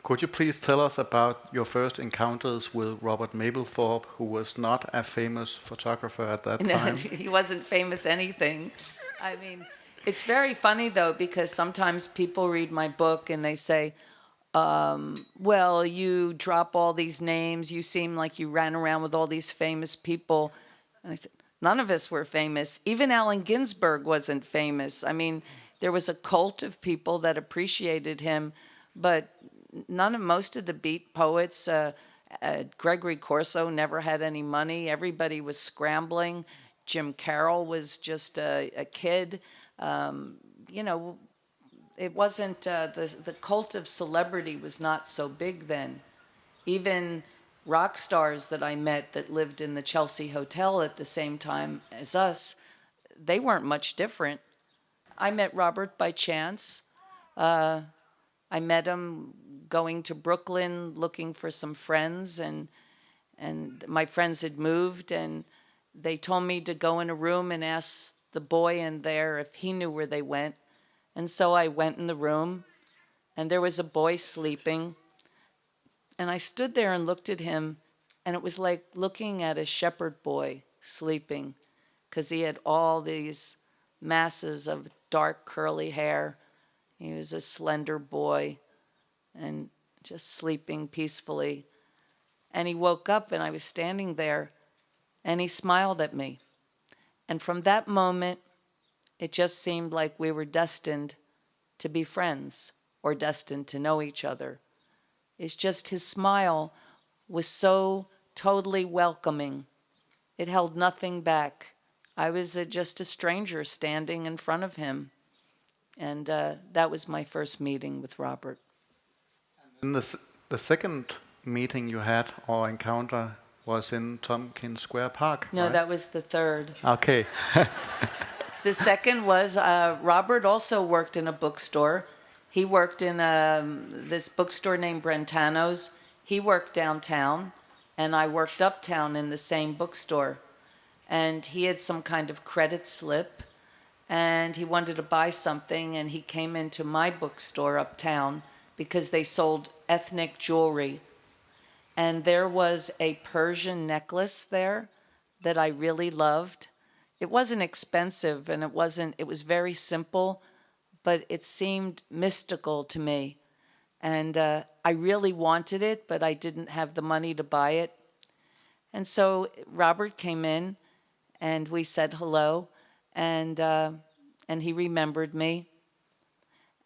Could you please tell us about your first encounters with Robert Mapplethorpe, who was not a famous photographer at that No, time? he wasn't famous anything. I mean, it's very funny though, because sometimes people read my book and they say, well, you drop all these names, you seem like you ran around with all these famous people. And I said, none of us were famous. Even Allen Ginsberg wasn't famous. I mean, there was a cult of people that appreciated him, but most of the beat poets, Gregory Corso never had any money. Everybody was scrambling. Jim Carroll was just a kid. You know, it wasn't, the cult of celebrity was not so big then. Even rock stars that I met that lived in the Chelsea Hotel at the same time as us, they weren't much different. I met Robert by chance. I met him going to Brooklyn looking for some friends, and my friends had moved, and they told me to go in a room and ask the boy in there if he knew where they went. And so I went in the room, and there was a boy sleeping, and I stood there and looked at him, and it was like looking at a shepherd boy sleeping, because he had all these masses of dark curly hair. He was a slender boy and just sleeping peacefully. And he woke up, and I was standing there, and he smiled at me. And from that moment, it just seemed like we were destined to be friends or destined to know each other. It's just his smile was so totally welcoming. It held nothing back. I was just a stranger standing in front of him. And that was my first meeting with Robert. And the second meeting you had or encounter was in Tompkins Square Park, No, right? that was the third. Okay. The second was Robert also worked in a bookstore. He worked in this bookstore named Brentano's. He worked downtown, and I worked uptown in the same bookstore. And he had some kind of credit slip, and he wanted to buy something, and he came into my bookstore uptown because they sold ethnic jewelry. And there was a Persian necklace there that I really loved. It wasn't expensive, and it was very simple, but it seemed mystical to me. And I really wanted it, but I didn't have the money to buy it. And so Robert came in, and we said hello, and he remembered me.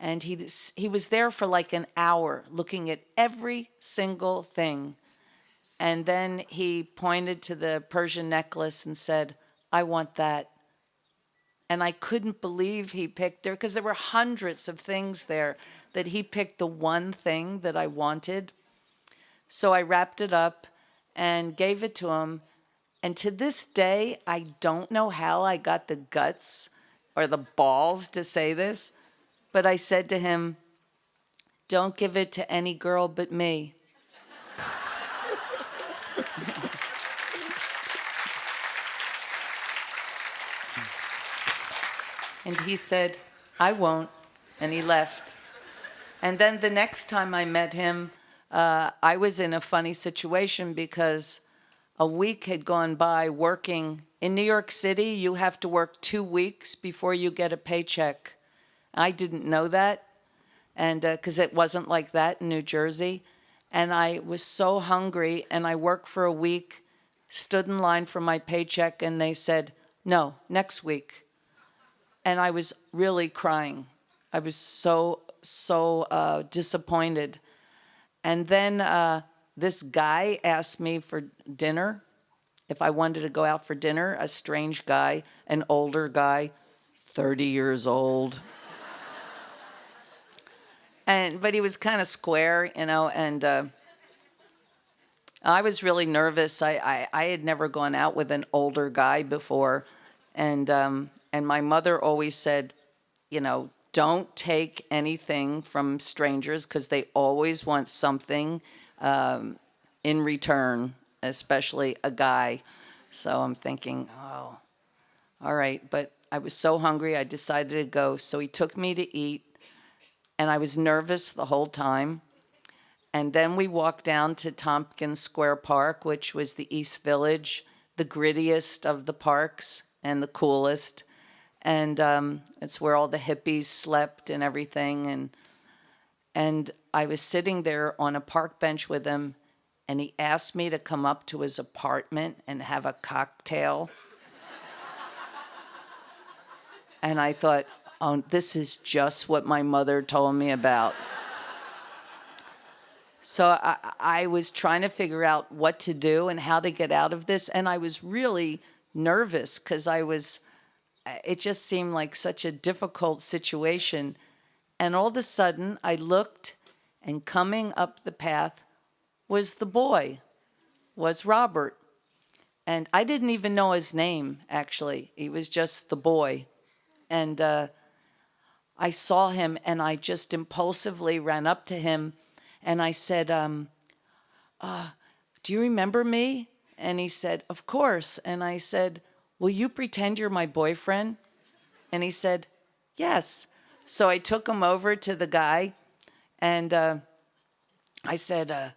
And he was there for like an hour looking at every single thing. And then he pointed to the Persian necklace and said, I want that. And I couldn't believe he picked there, because there were hundreds of things there, that he picked the one thing that I wanted. So I wrapped it up and gave it to him. And to this day, I don't know how I got the guts or the balls to say this, but I said to him, don't give it to any girl but me. And he said, I won't. And he left. And then the next time I met him, I was in a funny situation, because a week had gone by working. In New York City, you have to work 2 weeks before you get a paycheck. I didn't know that, and because it wasn't like that in New Jersey. And I was so hungry, and I worked for a week, stood in line for my paycheck, and they said, no, next week. And I was really crying. I was so disappointed. And then this guy asked me for dinner, if I wanted to go out for dinner, a strange guy, an older guy, 30 years old. But he was kind of square, you know, and I was really nervous. I had never gone out with an older guy before, and my mother always said, you know, don't take anything from strangers, because they always want something in return, especially a guy. So I'm thinking, oh, all right. But I was so hungry, I decided to go. So he took me to eat, and I was nervous the whole time. And then we walked down to Tompkins Square Park, which was the East Village, the grittiest of the parks and the coolest. And it's where all the hippies slept and everything. And I was sitting there on a park bench with him, and he asked me to come up to his apartment and have a cocktail. And I thought, oh, this is just what my mother told me about. So I was trying to figure out what to do and how to get out of this. And I was really nervous because it just seemed like such a difficult situation. And all of a sudden I looked, and coming up the path was the boy, was Robert. And I didn't even know his name, actually. He was just the boy. And I saw him, and I just impulsively ran up to him. And I said, do you remember me? And he said, of course. And I said, will you pretend you're my boyfriend? And he said, yes. So I took him over to the guy, and I said,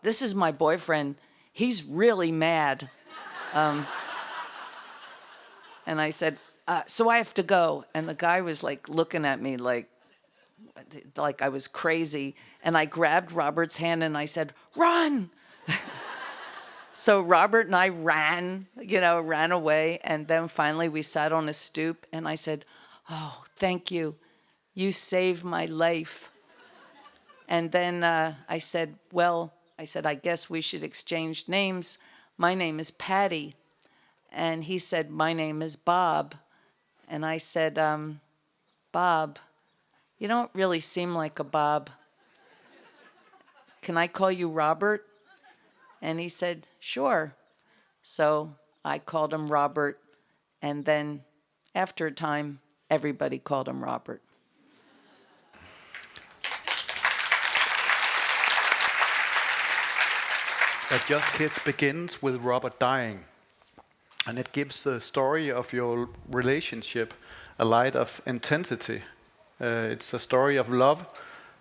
this is my boyfriend. He's really mad. And I said, so I have to go. And the guy was like looking at me like I was crazy. And I grabbed Robert's hand and I said, run. So Robert and I ran away. And then finally we sat on a stoop, and I said, oh, thank you. You saved my life. And then I said, I guess we should exchange names. My name is Patti. And he said, my name is Bob. And I said, Bob, you don't really seem like a Bob. Can I call you Robert? And he said, sure. So I called him Robert. And then after a time, everybody called him Robert. But Just Kids begins with Robert dying. And it gives the story of your relationship a light of intensity. It's a story of love,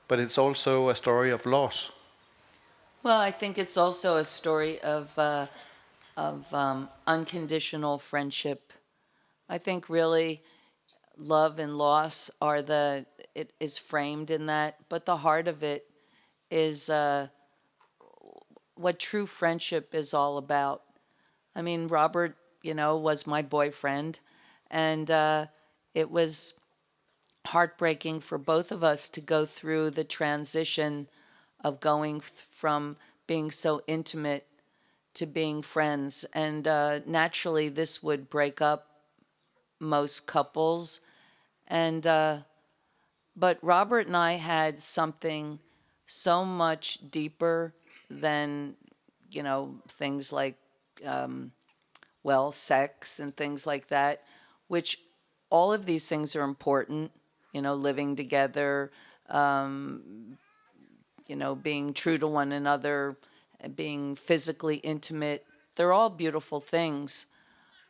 but it's also a story of loss. Well, I think it's also a story of unconditional friendship. I think really love and loss it is framed in that, but the heart of it is what true friendship is all about. I mean, Robert, was my boyfriend, and it was heartbreaking for both of us to go through the transition of going from being so intimate to being friends. And naturally, this would break up most couples. And but Robert and I had something so much deeper than, things like, sex and things like that, which all of these things are important, living together, being true to one another, being physically intimate. They're all beautiful things.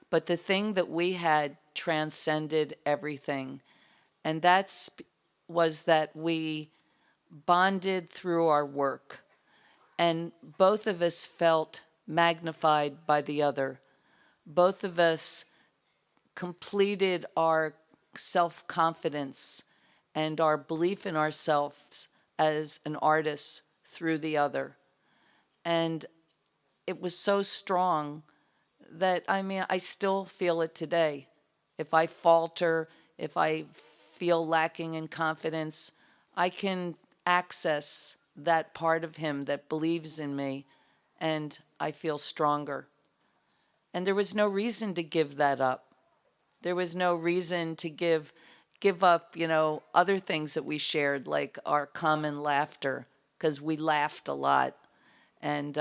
But the thing that we had transcended everything. And was that we bonded through our work. And both of us felt magnified by the other. Both of us completed our self-confidence and our belief in ourselves as an artist through the other. And it was so strong that, I still feel it today. If I falter, if I feel lacking in confidence, I can access that part of him that believes in me, and I feel stronger. And there was no reason to give that up. There was no reason to give up, other things that we shared, like our common laughter, because we laughed a lot. And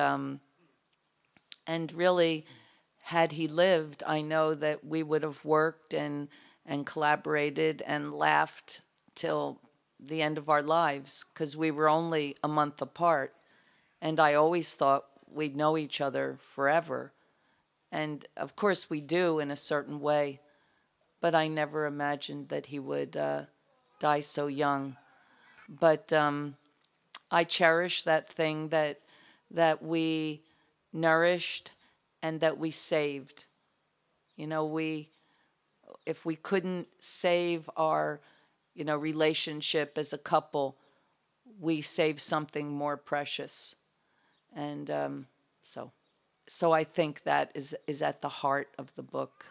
really, had he lived, I know that we would have worked and collaborated and laughed till the end of our lives, because we were only a month apart. And I always thought we'd know each other forever. And of course we do in a certain way, but I never imagined that he would die so young. But I cherish that thing that we nourished and that we saved. You know, if we couldn't save our, relationship as a couple, we save something more precious. And so I think that is at the heart of the book.